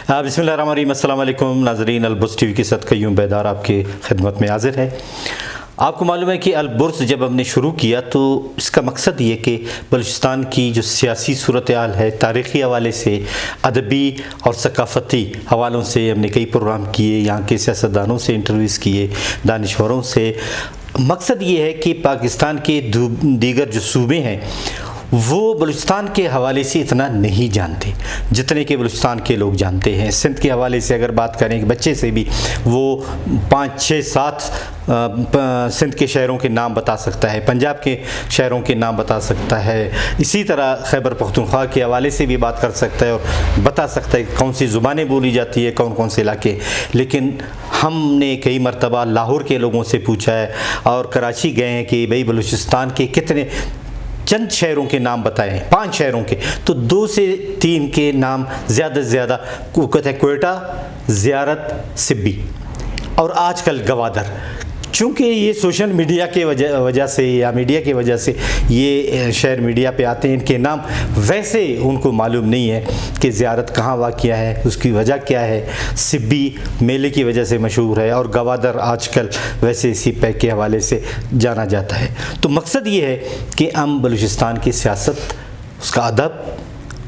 بسم اللہ الرحمن الرحیم۔ السلام علیکم ناظرین، البرز ٹی وی کے ساتھ قیوم بیدار آپ کے خدمت میں حاضر ہے۔ آپ کو معلوم ہے کہ البرز جب ہم نے شروع کیا تو اس کا مقصد یہ کہ بلوچستان کی جو سیاسی صورتحال ہے، تاریخی حوالے سے، ادبی اور ثقافتی حوالوں سے ہم نے کئی پروگرام کیے، یہاں کے سیاستدانوں سے انٹرویوز کیے، دانشوروں سے۔ مقصد یہ ہے کہ پاکستان کے دیگر جو صوبے ہیں وہ بلوچستان کے حوالے سے اتنا نہیں جانتے جتنے کہ بلوچستان کے لوگ جانتے ہیں۔ سندھ کے حوالے سے اگر بات کریں کہ بچے سے بھی وہ 5، 6، 7 سندھ کے شہروں کے نام بتا سکتا ہے، پنجاب کے شہروں کے نام بتا سکتا ہے، اسی طرح خیبر پختونخوا کے حوالے سے بھی بات کر سکتا ہے اور بتا سکتا ہے کون سی زبانیں بولی جاتی ہے، کون کون سے علاقے۔ لیکن ہم نے کئی مرتبہ لاہور کے لوگوں سے پوچھا ہے اور کراچی گئے ہیں کہ بھئی بلوچستان کے کتنے چند شہروں کے نام بتائیں، 5 شہروں کے، تو 2 سے 3 کے نام زیادہ سے زیادہ کہتے ہیں کوئٹہ، زیارت، سبی اور آج کل گوادر۔ چونکہ یہ سوشل میڈیا کے وجہ سے یا میڈیا کی وجہ سے یہ شہر میڈیا پہ آتے ہیں، ان کے نام ویسے ان کو معلوم نہیں ہے کہ زیارت کہاں واقع ہے، اس کی وجہ کیا ہے۔ سبی میلے کی وجہ سے مشہور ہے اور گوادر آج کل ویسے اسی پیک کے حوالے سے جانا جاتا ہے۔ تو مقصد یہ ہے کہ ہم بلوچستان کی سیاست، اس کا ادب،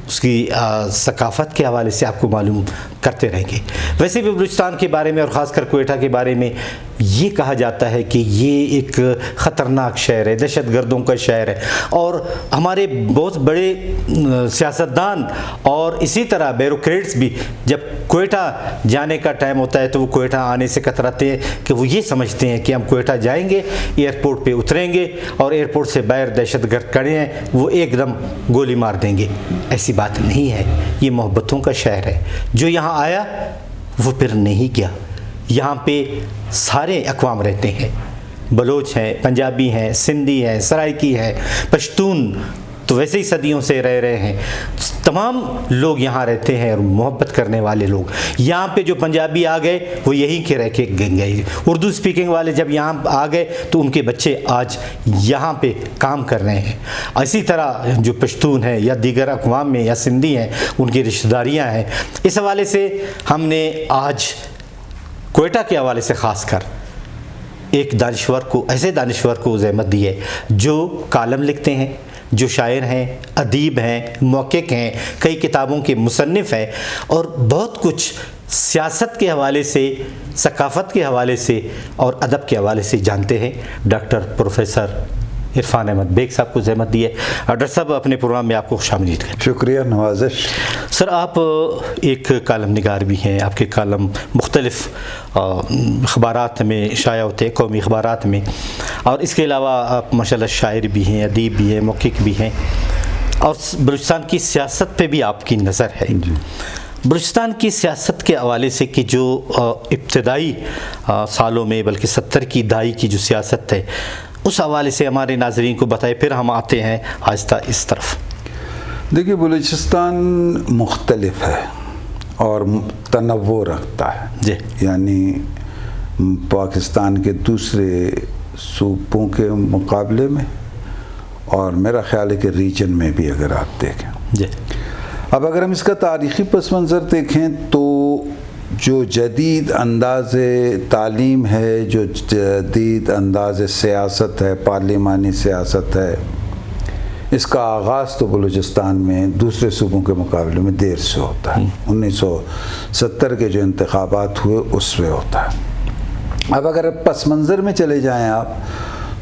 اس کی ثقافت کے حوالے سے آپ کو معلوم کرتے رہیں گے۔ ویسے بھی بلوچستان کے بارے میں اور خاص کر کوئٹہ کے بارے میں یہ کہا جاتا ہے کہ یہ ایک خطرناک شہر ہے، دہشت گردوں کا شہر ہے، اور ہمارے بہت بڑے سیاستدان اور اسی طرح بیوروکریٹس بھی جب کوئٹہ جانے کا ٹائم ہوتا ہے تو وہ کوئٹہ آنے سے کتراتے ہیں کہ وہ یہ سمجھتے ہیں کہ ہم کوئٹہ جائیں گے، ایئرپورٹ پہ اتریں گے اور ایئرپورٹ سے باہر دہشت گرد کھڑے ہیں، وہ ایک دم گولی مار دیں گے۔ ایسی بات نہیں ہے، یہ محبتوں کا شہر ہے۔ جو یہاں آیا وہ پھر نہیں گیا۔ یہاں پہ سارے اقوام رہتے ہیں، بلوچ ہیں، پنجابی ہیں، سندھی ہیں، سرائکی ہیں، پشتون تو ویسے ہی صدیوں سے رہ رہے ہیں۔ تمام لوگ یہاں رہتے ہیں اور محبت کرنے والے لوگ۔ یہاں پہ جو پنجابی آ گئے وہ یہیں کے رہ کے گئے، اردو اسپیکنگ والے جب یہاں آ گئے تو ان کے بچے آج یہاں پہ کام کر رہے ہیں۔ اسی طرح جو پشتون ہیں یا دیگر اقوام میں یا سندھی ہیں، ان کی رشتہ داریاں ہیں۔ اس حوالے سے ہم نے آج کوئٹہ کے حوالے سے خاص کر ایک دانشور کو، ایسے دانشور کو زحمت دی ہے جو کالم لکھتے ہیں، جو شاعر ہیں، ادیب ہیں، محقق ہیں، کئی کتابوں کے مصنف ہیں اور بہت کچھ سیاست کے حوالے سے، ثقافت کے حوالے سے اور ادب کے حوالے سے جانتے ہیں۔ ڈاکٹر پروفیسر عرفان احمد بیگ صاحب کو زحمت دی ہے۔ ڈاکٹر صاحب اپنے پروگرام میں آپ کو خوش آمدید کریں۔ شکریہ، نوازش۔ سر، آپ ایک کالم نگار بھی ہیں، آپ کے کالم مختلف اخبارات میں شائع ہوتے ہیں، قومی اخبارات میں، اور اس کے علاوہ آپ ماشاءاللہ شاعر بھی ہیں، ادیب بھی ہیں، محقق بھی ہیں، اور بلوچستان کی سیاست پہ بھی آپ کی نظر ہے۔ بلوچستان کی سیاست کے حوالے سے کہ جو ابتدائی سالوں میں بلکہ 70 کی دہائی کی جو سیاست ہے، اس حوالے سے ہمارے ناظرین کو بتائے، پھر ہم آتے ہیں آہستہ اس طرف۔ دیکھیے، بلوچستان مختلف ہے اور تنوع رکھتا ہے، جی، یعنی پاکستان کے دوسرے صوبوں کے مقابلے میں، اور میرا خیال ہے کہ ریجن میں بھی اگر آپ دیکھیں۔ جی، اب اگر ہم اس کا تاریخی پس منظر دیکھیں تو جو جدید انداز تعلیم ہے، جو جدید انداز سیاست ہے، پارلیمانی سیاست ہے، اس کا آغاز تو بلوچستان میں دوسرے صوبوں کے مقابلے میں دیر سے ہوتا ہے۔ 1970 کے جو انتخابات ہوئے اس میں ہوتا ہے۔ اب اگر پس منظر میں چلے جائیں آپ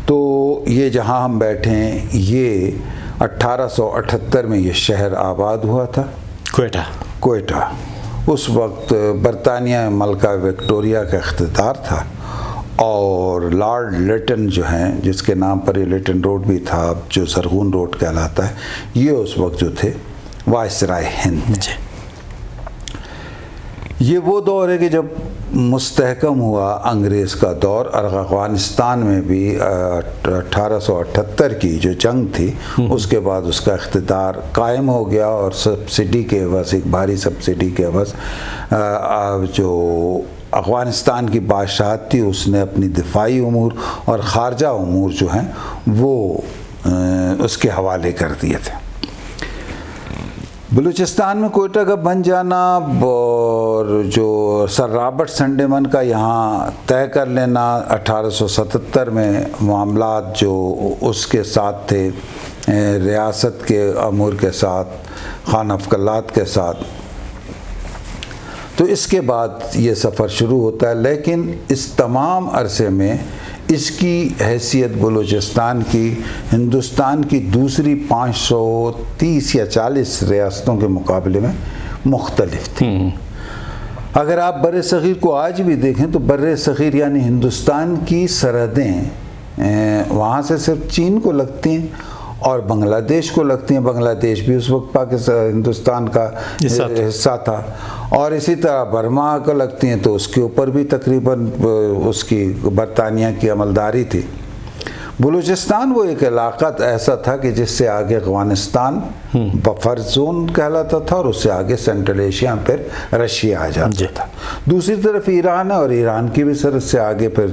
تو یہ جہاں ہم بیٹھے ہیں، یہ 1878 میں یہ شہر آباد ہوا تھا، کوئٹہ۔ اس وقت برطانیہ ملکہ وکٹوریہ کا اقتدار تھا اور لارڈ لیٹن جو ہیں، جس کے نام پر یہ لیٹن روڈ بھی تھا، اب جو زرغون روڈ کہلاتا ہے، یہ اس وقت جو تھے وائسرائے ہند تھے۔ یہ وہ دور ہے کہ جب مستحکم ہوا انگریز کا دور، اور افغانستان میں بھی 1878 کی جو جنگ تھی اس کے بعد اس کا اقتدار قائم ہو گیا، اور سبسڈی کے عوض، ایک بھاری سبسڈی کے عوض جو افغانستان کی بادشاہت تھی، اس نے اپنی دفاعی امور اور خارجہ امور جو ہیں وہ اس کے حوالے کر دیے تھے۔ بلوچستان میں کوئٹہ کا بن جانا اور جو سر رابرٹ سنڈیمن کا یہاں طے کر لینا 1877 میں معاملات جو اس کے ساتھ تھے ریاست کے امور کے ساتھ خان افکلات کے ساتھ، تو اس کے بعد یہ سفر شروع ہوتا ہے. لیکن اس تمام عرصے میں اس کی حیثیت بلوچستان کی ہندوستان کی دوسری 530 یا 40 ریاستوں کے مقابلے میں مختلف تھی. اگر آپ بر صغیر کو آج بھی دیکھیں تو بر صغیر یعنی ہندوستان کی سرحدیں وہاں سے صرف چین کو لگتی ہیں اور بنگلہ دیش کو لگتی ہیں. بنگلہ دیش بھی اس وقت ہندوستان کا حصہ تھا، اور اسی طرح برما کو لگتی ہیں تو اس کے اوپر بھی تقریباً اس کی برطانیہ کی عملداری تھی. بلوچستان وہ ایک علاقہ ایسا تھا کہ جس سے آگے افغانستان بفر زون کہلاتا تھا، اور اس سے آگے سینٹرل ایشیا پھر رشیا آ جاتا تھا. دوسری طرف ایران ہے، اور ایران کی بھی سرحد سے آگے پھر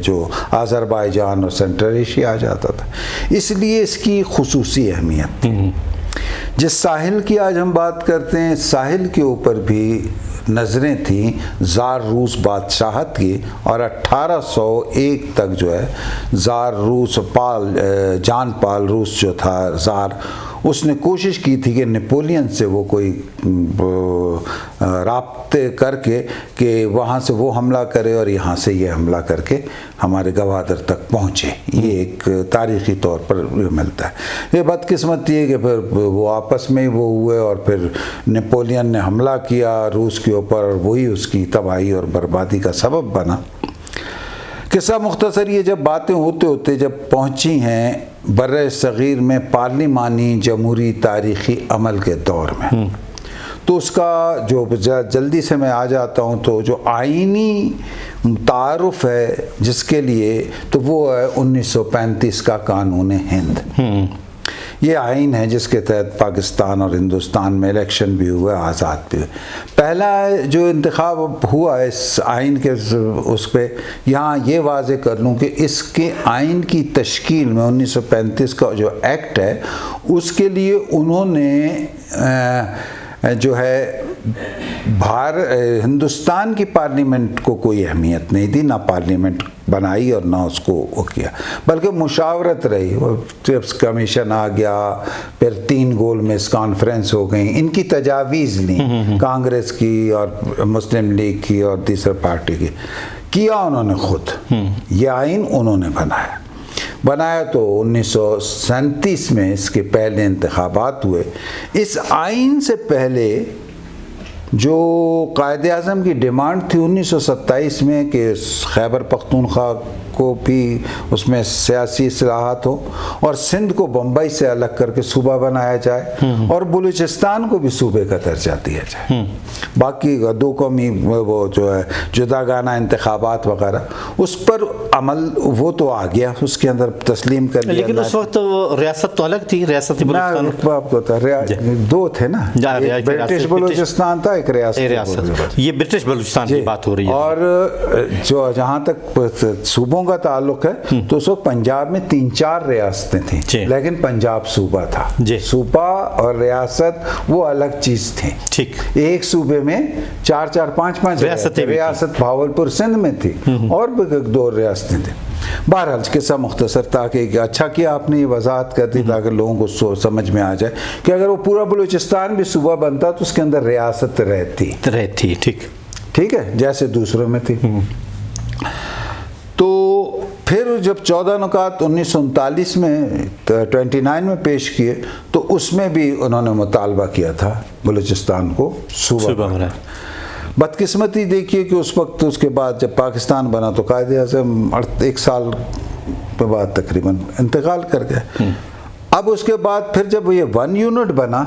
جو آذربائیجان اور سینٹرل ایشیا آ جاتا تھا. اس لیے اس کی خصوصی اہمیت تھی. جس ساحل کی آج ہم بات کرتے ہیں، ساحل کے اوپر بھی نظریں تھیں زار روس بادشاہت کی، اور 1801 تک جو ہے زار روس جان پال روس جو تھا زار، اس نے کوشش کی تھی کہ نیپولین سے وہ کوئی رابطے کر کے کہ وہاں سے وہ حملہ کرے اور یہاں سے یہ حملہ کر کے ہمارے گوادر تک پہنچے. یہ ایک تاریخی طور پر ملتا ہے. یہ بدقسمتی ہے کہ پھر وہ آپس میں وہ ہوئے، اور پھر نیپولین نے حملہ کیا روس کے اوپر، اور وہی اس کی تباہی اور بربادی کا سبب بنا. قصہ مختصر یہ جب باتیں ہوتے ہوتے جب پہنچی ہیں بر صغیر میں پارلیمانی جمہوری تاریخی عمل کے دور میں، تو اس کا جو جلدی سے میں آ جاتا ہوں تو جو آئینی تعارف ہے جس کے لیے، تو وہ ہے 1935 کا قانون ہند. یہ آئین ہے جس کے تحت پاکستان اور ہندوستان میں الیکشن بھی ہوئے، آزاد بھی ہوئے. پہلا جو انتخاب ہوا ہے اس آئین کے اس پہ، یہاں یہ واضح کر لوں کہ اس کے آئین کی تشکیل میں 1935 کا جو ایکٹ ہے اس کے لیے انہوں نے جو ہے ہندوستان کی پارلیمنٹ کو کوئی اہمیت نہیں دی، نہ پارلیمنٹ بنائی اور نہ اس کو وہ کیا، بلکہ مشاورت رہی. ٹرپس کمیشن آ گیا، پھر 3 گول میز کانفرنس ہو گئیں، ان کی تجاویز لیں کانگریس کی اور مسلم لیگ کی اور تیسرے پارٹی کی، کیا انہوں نے خود. یہ آئین انہوں نے بنایا تو 1937 میں اس کے پہلے انتخابات ہوئے. اس آئین سے پہلے جو قائد اعظم کی ڈیمانڈ تھی 1927 میں کہ خیبر پختونخوا کو بھی اس میں سیاسی اصلاحات ہو، اور سندھ کو بمبئی سے الگ کر کے صوبہ بنایا جائے، اور بلوچستان کو بھی صوبے کا درجہ دیا جائے. باقی 2 قومی وہ جو ہے جداگانہ انتخابات وغیرہ، اس پر عمل وہ تو آ گیا، اس کے اندر تسلیم کر لیا. لیکن اس وقت ریاست تو الگ تھی، ریاست بلوچستان 2 تھے نا، برٹش بلوچستان تھا، ایک ریاست. یہ برٹش بلوچستان کی بات ہو رہی ہے. اور جو جہاں تک صوبوں کا تعلق ہے تو اس وقت پنجاب میں 3-4 ریاستیں تھیں، لیکن پنجاب صوبہ تھا. صوبہ اور ریاست وہ الگ چیز تھیں. ایک صوبے میں 4-5 ریاست بھاولپور سندھ میں تھی، اور بھی 2 ریاستیں تھیں. بہرحال قصہ مختصر تھا کہ اچھا کیا آپ نے یہ وضاحت کر دی تاکہ لوگوں کو سمجھ میں آ جائے کہ اگر وہ پورا بلوچستان بھی صوبہ بنتا تو اس کے اندر ریاست رہتی. ٹھیک ہے، جیسے دوسروں میں تھی. تو پھر جب 14 نکات 1939 میں 29 میں پیش کیے تو اس میں بھی انہوں نے مطالبہ کیا تھا بلوچستان کو صوبہ بنا. بدقسمتی دیکھیے کہ اس وقت اس کے بعد جب پاکستان بنا تو قائد اعظم 1 سال کے بعد تقریباً انتقال کر گئے. اب اس کے بعد پھر جب یہ 1 یونٹ بنا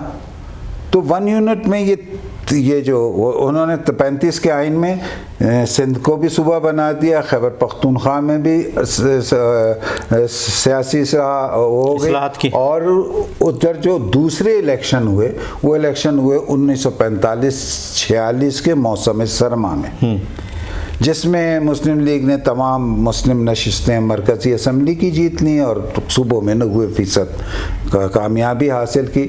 تو 1 یونٹ میں یہ جو انہوں نے 35 کے آئین میں سندھ کو بھی صوبہ بنا دیا، خیبر پختونخوا میں بھی سیاسی ہو گئی، اور ادھر جو دوسرے الیکشن ہوئے وہ الیکشن ہوئے 1945-46 کے موسم سرما میں، جس میں مسلم لیگ نے تمام مسلم نشستیں مرکزی اسمبلی کی جیت لی اور صوبوں میں 90% کامیابی حاصل کی.